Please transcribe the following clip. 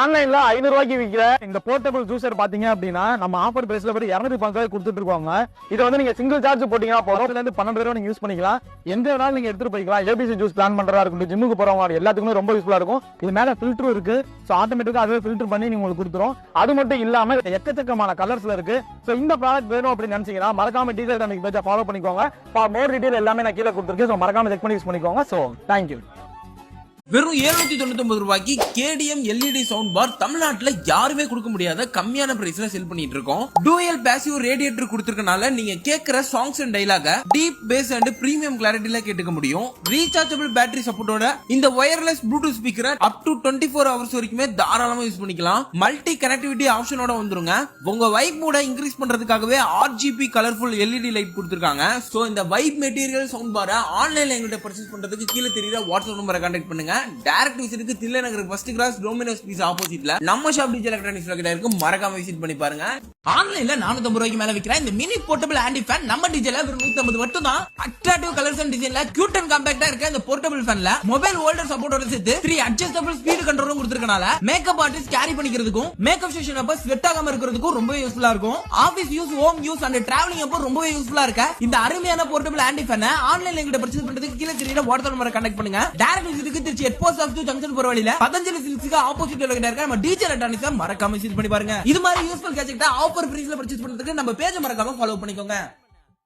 ஆன்லைன்ல 500 ரூபாய்க்கு விக்கிற இந்த போர்ட்டபிள் ஜூசர் பாத்தீங்க அப்படின்னா நம்ம ஆஃபர் பிரைஸ்ல ஒரு 250 ரூபாய் கொடுத்துட்டு இருக்காங்க. இதை வந்து நீங்க சிங்கிள் சார்ஜ் போட்டீங்கன்னா போறதுல இருந்து 12 தடவை நீங்க யூஸ் பண்ணிக்கலாம். எந்த வேணாலும் நீங்க எடுத்துட்டு போய்க்கலாம். ஏபிசி ஜூஸ் பிளான் பண்றதா இருக்கும், ஜிம்முக்கு போறவங்க எல்லாத்துக்குமே ரொம்ப யூஸ்ஃபுல்லா இருக்கும். இது மேல ஃபில்டரும் இருக்கு. சோ ஆட்டோமேட்டிக்கா அதுவே ஃபில்டர் பண்ணி நீங்க உங்களுக்கு கொடுத்துரும். அது மட்டும் இல்லாம எக்கச்சக்கமான கலர்ஸ்ல இருக்கு. சோ இந்த ப்ராடக்ட் வேணும் அப்படின்னு நினைச்சீங்கன்னா மறக்காம டீடைல் நமக்கு பேஜை ஃபாலோ பண்ணிக்கோங்க. ஃபார் மோர் டீடைல் எல்லாமே நான் கீழே கொடுத்துருக்கேன். சோ மறக்காம செக் பண்ணி யூஸ் பண்ணிக்கோங்க. So thank you. வெறும் 799 ரூபாய்க்கு கேடிஎம் எல்இடி சவுண்ட் பார் தமிழ்நாட்டுல யாருமே கொடுக்க முடியாத கம்மியான பிரைஸ்ல செல் பண்ணிட்டு இருக்கோம். டூயல் பாசிவ் ரேடியேட்டர் கொடுத்திருக்கனால நீங்க கேட்கிற சாங்ஸ் அண்ட் டைலாக டீப் பேஸ் அண்ட் பிரீமியம் கிளாரிட்டில கேட்டுக்க முடியும். ரீசார்ஜபிள் பேட்டரி சப்போர்ட்டோட இந்த வயர்லெஸ் ப்ளூடூத் ஸ்பீக்கரை அப் டு 24 ஹவர்ஸ் வரைக்குமே தாராளமா யூஸ் பண்ணிக்கலாம். மல்டி கனெக்டிவிட்டி ஆப்ஷனோட வந்துருங்க. உங்க வைப் மூட இன்க்ரீஸ் பண்றதுக்காகவே RGB கலர்ஃபுல் எல்இடி லைட் கொடுத்திருக்காங்க. சோ இந்த வைப் மெட்டீரியல் சவுண்ட் பாரை ஆன்லைன்ல எங்கள்கிட்ட பர்ச்சேஸ் பண்றதுக்கு கீழே தெரியுற வாட்ஸ்அப் நம்பரை கான்டாக்ட் பண்ணுங்க. Direct விசிட்டுக்கு Thillai Nagar first cross Domino's piece ஆப்போசிட்ல நம்ம ஷாப் டிஜிட்டல் எலக்ட்ரானிக்ஸ் கிட்ட இருக்கு. மறக்காம விசிட் பண்ணி பாருங்க. ஆன்லைன்ல 450 ரூபாய்க்கு மேல விக்கிற இந்த மினி போர்ட்டபிள் ஆன்டி ஃபேன் நம்ம டிஜில வெறும் 150 மட்டும் தான். அட்ராக்டிவ் கலர்ஸ் அண்ட் டிசைன்ல கியூட் அண்ட் காம்பாக்ட்டா இருக்க இந்த போர்ட்டபிள் ஃபேன்ல மொபைல் ஹோல்டர் சப்போர்ட்டோட சேர்த்து 3 அட்ஜஸ்டபிள் ஸ்பீட் கண்ட்ரோலும் கொடுத்திருக்கனால மேக்கப் ஆர்டிஸ்ட் கேரி பண்ணிக்கிறதுக்கும் மேக்கப் செஷன் அப்ப ஸ்வெட் ஆகாம இருக்கிறதுக்கும் ரொம்ப யூஸ்ஃபுல்லா இருக்கும். Office use, home use and travelling அப்ப ரொம்ப யூஸ்ஃபுல்லா இருக்க இந்த அருமையான போர்ட்டபிள் ஆன்டி ஃபேனை ஆன்லைன்ல எங்கிட்ட பர்ச்சேஸ் பண்றதுக்கு கீழே தெரியுற வாட்ஸ்அப் நம்பரை கான்டாக்ட் பண்ணுங்க. டைரக்ட் விசிட்டுக்கு Trichy head post office junction போற வழியில பதஞ்சலி சில்க்ஸ்க்கு ஆப்போசிட்ல இருக்க நம்ம டிஜிட்டல் எலக்ட்ரானிக்ஸ் மறக்காம விசிட் பண்ணி பாருங்க. இது மாதிரி யூஸ்ஃபுல் கேஜெட்டா ஆஃபர் பிரைஸ்ல பர்ச்சேஸ் பண்றதுக்கு நம்ம பேஜ் மறக்காம ஃபாலோ பண்ணிக்கோங்க.